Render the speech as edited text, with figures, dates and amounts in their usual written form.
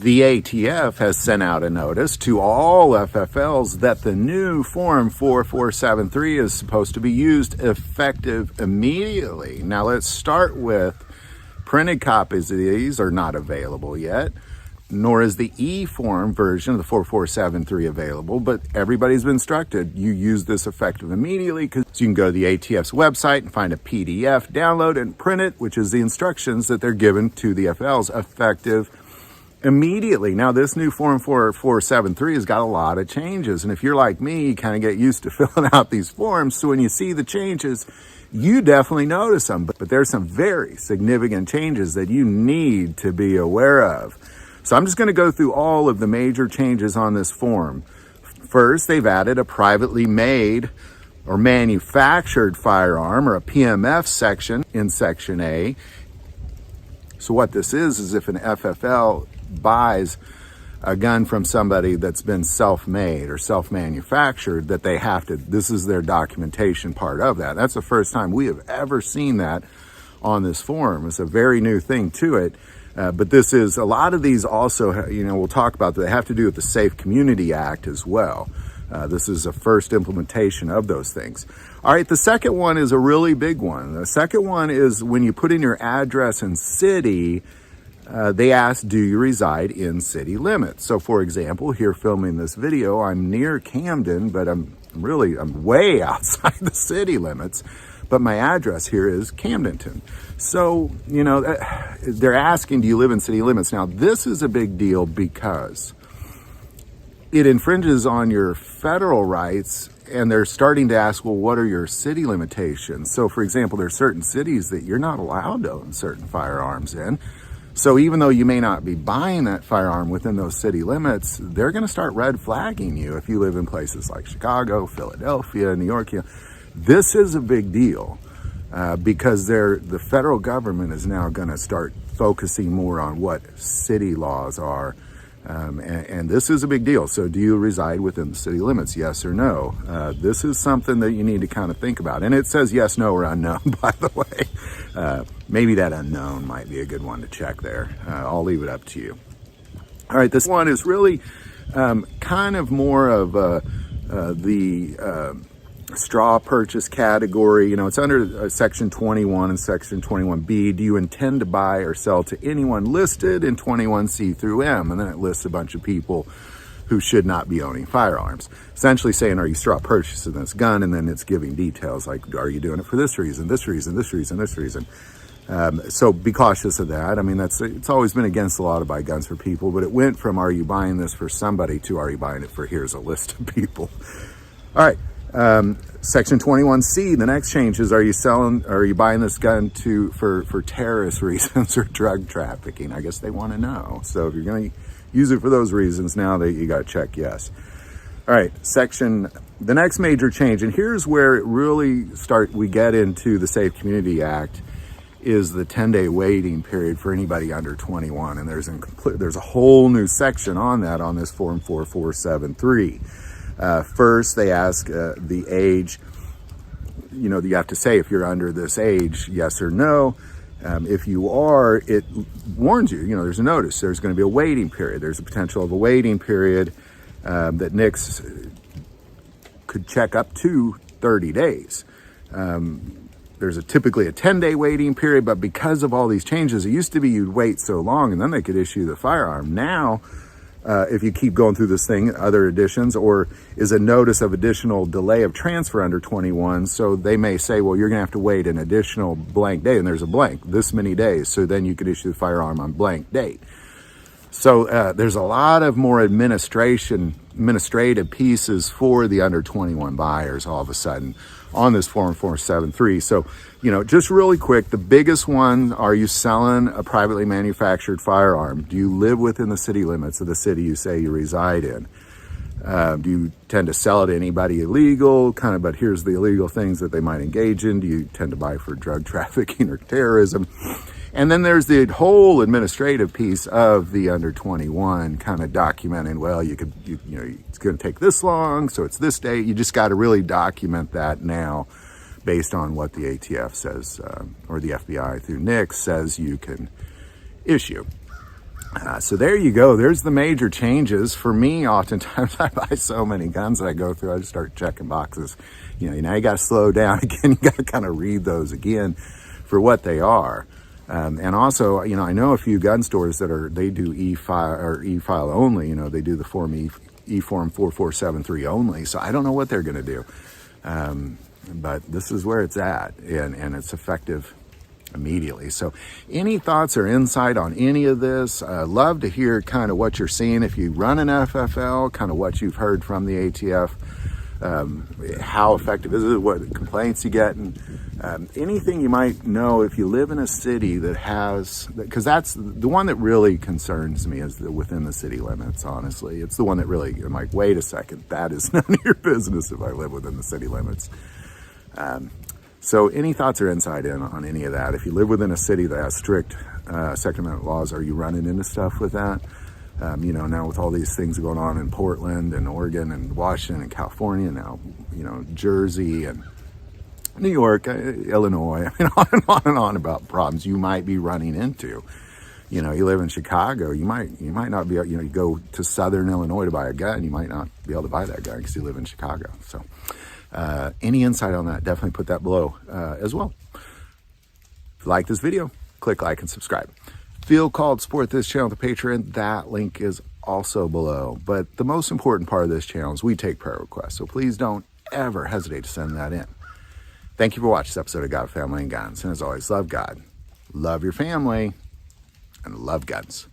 The ATF has sent out a notice to all FFLs that the new Form 4473 is supposed to be used effective immediately. Now let's start with printed copies of these are not available yet, nor is the e-form version of the 4473 available, but everybody's been instructed you use this effective immediately, because you can go to the ATF's website and find a PDF, download and print it, which is the instructions that they're given to the FLs effective immediately. Now, this new Form 4473 has got a lot of changes, and if you're like me, you kind of get used to filling out these forms, so when you see the changes, you definitely notice them, but there's some very significant changes that you need to be aware of. So I'm just going to go through all of the major changes on this form. First, they've added a privately made or manufactured firearm, or a PMF section in Section A. So what this is if an FFL buys a gun from somebody that's been self-made or self-manufactured, that they have to, this is their documentation part of that. That's the first time we have ever seen that on this form. It's a very new thing to it. But this is, a lot of these also, we'll talk about that, they have to do with the Safe Community Act as well. This is a first implementation of those things. All right, the second one is a really big one. The second one is when you put in your address and city, they ask, do you reside in city limits? So for example, here filming this video, I'm near Camden, but I'm way outside the city limits, but my address here is Camdenton. So, they're asking, do you live in city limits? Now, this is a big deal because it infringes on your federal rights, and they're starting to ask, well, what are your city limitations? So for example, there are certain cities that you're not allowed to own certain firearms in. So even though you may not be buying that firearm within those city limits, they're going to start red flagging you if you live in places like Chicago, Philadelphia, New York. This is a big deal because the federal government is now going to start focusing more on what city laws are. And this is a big deal. So do you reside within the city limits? Yes or no? This is something that you need to kind of think about. And it says yes, no, or unknown, by the way. Maybe that unknown might be a good one to check there. I'll leave it up to you. All right, this one is really kind of more of the straw purchase category. It's under Section 21 and Section 21B. Do you intend to buy or sell to anyone listed in 21C through M? And then it lists a bunch of people who should not be owning firearms. Essentially saying, are you straw purchasing this gun? And then it's giving details like, are you doing it for this reason, this reason, this reason, this reason? So be cautious of that. I mean, it's always been against the law to buy guns for people, but it went from, are you buying this for somebody, to are you buying it for, here's a list of people. All right. Section 21C, the next change is, are you buying this gun for terrorist reasons or drug trafficking? I guess they want to know. So if you're going to use it for those reasons, now that you got to check yes. All right, the next major change, and here's where it really we get into the Safe Community Act, is the 10-day waiting period for anybody under 21. And there's a whole new section on that on this Form 4473. First, they ask the age. You have to say if you're under this age, yes or no. If you are, it warns you. There's a notice. There's going to be a waiting period. There's a potential of a waiting period that NICS could check up to 30 days. There's typically a 10-day waiting period, but because of all these changes, it used to be you'd wait so long and then they could issue the firearm. Now, if you keep going through this thing, other additions, or is a notice of additional delay of transfer under 21. So they may say, well, you're going to have to wait an additional blank day, and there's a blank, this many days. So then you could issue the firearm on blank date. So there's a lot of more administrative pieces for the under 21 buyers all of a sudden on this Form 473. So, just really quick, the biggest one, are you selling a privately manufactured firearm? Do you live within the city limits of the city you say you reside in? Do you tend to sell it to anybody illegal? But here's the illegal things that they might engage in. Do you tend to buy for drug trafficking or terrorism? And then there's the whole administrative piece of the under 21 kind of documenting, well, it's going to take this long, so it's this date. You just got to really document that now based on what the ATF says, or the FBI through NICS says you can issue. So there you go. There's the major changes. For me, oftentimes I buy so many guns that I go through, I just start checking boxes. Now you got to slow down again. You got to kind of read those again for what they are. And also, I know a few gun stores that they do e-file only. They do the Form Form 4473 only. So I don't know what they're going to do. But this is where it's at, and it's effective immediately. So any thoughts or insight on any of this? Love to hear kind of what you're seeing. If you run an FFL, kind of what you've heard from the ATF, how effective is it, what complaints you get, and anything you might know if you live in a city that has, because that's the one that really concerns me, is within the city limits. Honestly, it's the one that really, I'm like, wait a second, that is none of your business if I live within the city limits. So any thoughts or insight on any of that? If you live within a city that has strict Second Amendment laws, are you running into stuff with that? Now with all these things going on in Portland and Oregon and Washington and California now, Jersey and New York, Illinois, on and on about problems you might be running into. You live in Chicago, you might not be, you go to Southern Illinois to buy a gun, you might not be able to buy that gun because you live in Chicago. So any insight on that, definitely put that below as well. If you like this video, click like and subscribe. Feel called to support this channel with a Patreon. That link is also below. But the most important part of this channel is we take prayer requests. So please don't ever hesitate to send that in. Thank you for watching this episode of God, Family, and Guns. And as always, love God, love your family, and love guns.